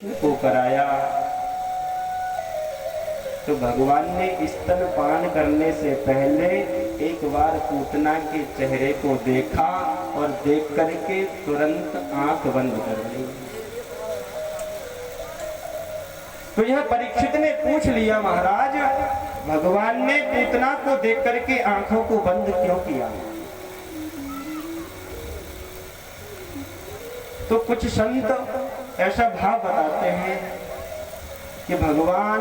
को कराया तो भगवान ने स्तनपान करने से पहले एक बार पूतना के चेहरे को देखा और देख करके तुरंत आंख बंद कर ली। तो यह परीक्षित ने पूछ लिया, महाराज भगवान ने पूतना को देख करके आंखों को बंद क्यों किया? तो कुछ संत ऐसा भाव बताते हैं कि भगवान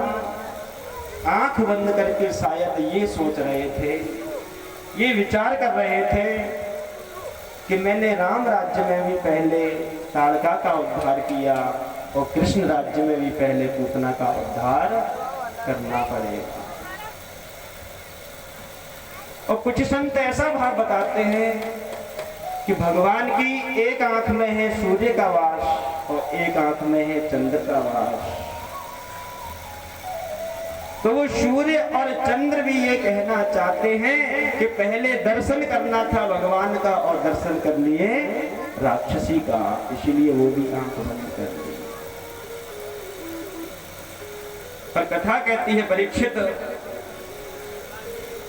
आंख बंद करके शायद ये सोच रहे थे, ये विचार कर रहे थे कि मैंने राम राज्य में भी पहले ताड़का का उद्धार किया और कृष्ण राज्य में भी पहले पूतना का उद्धार करना पड़ेगा। और कुछ संत ऐसा भाव बताते हैं कि भगवान की एक आंख में है सूर्य का वास और एक आंख में है चंद्र का वास। तो वो सूर्य और चंद्र भी ये कहना चाहते हैं कि पहले दर्शन करना था भगवान का और दर्शन कर लिए राक्षसी का, इसलिए वो भी आंख बंद कर ली। पर कथा कहती है परीक्षित,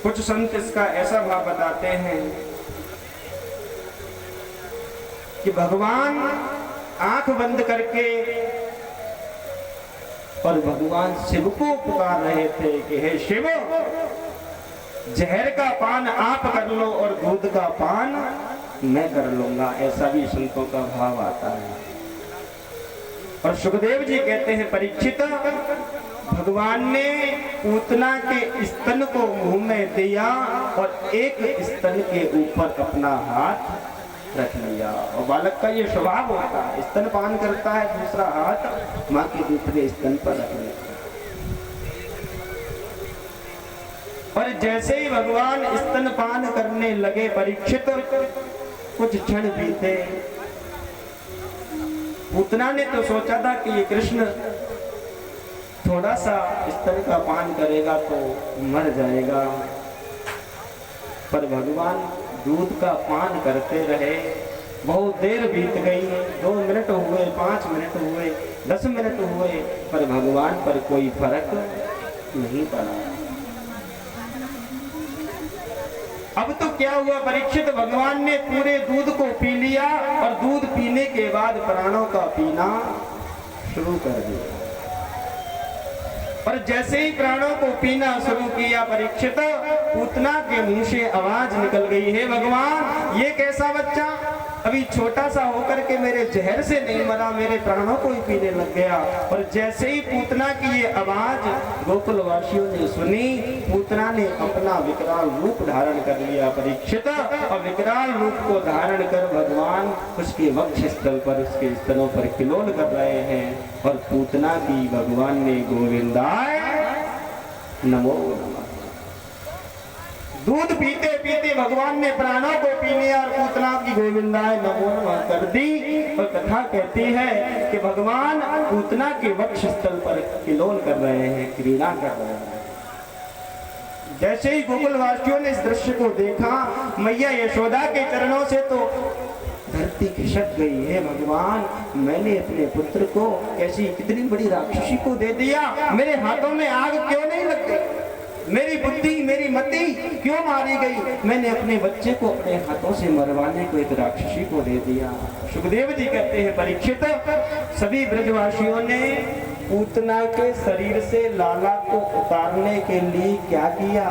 कुछ संत इसका ऐसा भाव बताते हैं कि भगवान आंख बंद करके और भगवान शिव को पुकार रहे थे कि हे शिव, जहर का पान आप कर लो और दूध का पान मैं कर लूंगा। ऐसा भी संतों का भाव आता है। और सुखदेव जी कहते हैं परीक्षित, भगवान ने पूतना के स्तन को मुंह में दिया और एक स्तन के ऊपर अपना हाथ रख लिया। और बालक का ये स्वभाव होता है, स्तनपान करता है, दूसरा हाथ मां के दूसरे स्तन पर रख लेता है। और जैसे ही भगवान स्तनपान करने लगे परीक्षित, कुछ क्षण बीते। पूतना ने तो सोचा था कि ये कृष्ण थोड़ा सा स्तन का पान करेगा तो मर जाएगा, पर भगवान दूध का पान करते रहे। बहुत देर बीत गई, 2 मिनट हुए, 5 मिनट हुए, 10 मिनट हुए, पर भगवान पर कोई फर्क नहीं पड़ा। अब तो क्या हुआ परीक्षित, भगवान ने पूरे दूध को पी लिया और दूध पीने के बाद प्राणों का पीना शुरू कर दिया। और जैसे ही प्राणों को पीना शुरू किया परीक्षित, पूतना के मुंह से आवाज निकल गई, हे भगवान ये कैसा बच्चा अभी छोटा सा होकर के मेरे जहर से नहीं मरा, मेरे प्राणों को ही पीने लग गया। और जैसे ही पूतना की ये आवाज गोकुल वासियों ने सुनी, पूतना ने अपना विकराल रूप धारण कर लिया परीक्षित। और विकराल रूप को धारण कर भगवान उसके वक्ष स्थल पर, उसके स्तनों पर किलोल कर रहे हैं। और पूतना की भगवान ने गोविंदाय नमो नमः। दूध पीते पीते भगवान ने प्राणों को पी लिया और पूतना की गोविंदाय नमो नमः कर दी। और कथा कहती है कि भगवान पूतना के वक्ष स्थल पर किलोल कर रहे हैं, क्रीड़ा कर रहे हैं। जैसे ही गोकुलवासियों ने इस दृश्य को देखा, मैया यशोदा के चरणों से तो धरती खिसक गई। है भगवान, मैंने अपने पुत्र को ऐसी कितनी बड़ी राक्षसी को दे दिया, मेरे हाथों में आग क्यों नहीं लग गई, मेरी बुद्धि मेरी मति क्यों मारी गई, मैंने अपने बच्चे को अपने हाथों से मरवाने को एक राक्षसी को दे दिया। सुखदेव जी कहते हैं परीक्षित, सभी ब्रजवासियों ने पूतना के शरीर से लाला को उतारने के लिए क्या किया।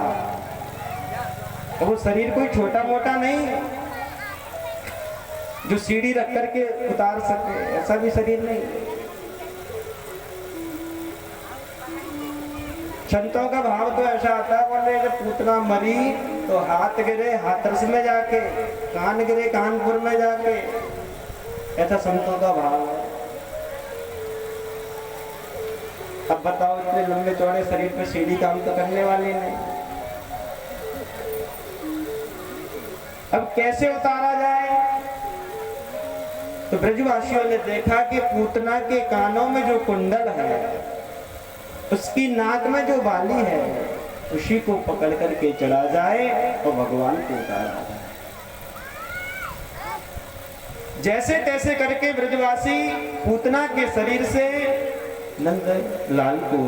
वो शरीर कोई छोटा मोटा नहीं जो सीढ़ी रख करके उतार सके, ऐसा भी शरीर नहीं। संतों का भाव तो ऐसा आता है, बोले जब पूतना मरी तो हाथ गिरे हाथरस में जाके, कान गिरे कानपुर में जाके, ऐसा संतों का भाव है। अब बताओ, इतने लंबे चौड़े शरीर पे सीढ़ी काम तो करने वाली नहीं। अब कैसे उतारा जाए? तो ब्रजवासियों ने देखा कि पूतना के कानों में जो कुंडल है, उसकी नाक में जो बाली है, उसी को पकड़ करके चढ़ा जाए और भगवान को उतारा जाए। जैसे तैसे करके ब्रजवासी पूतना के शरीर से नंद लाल को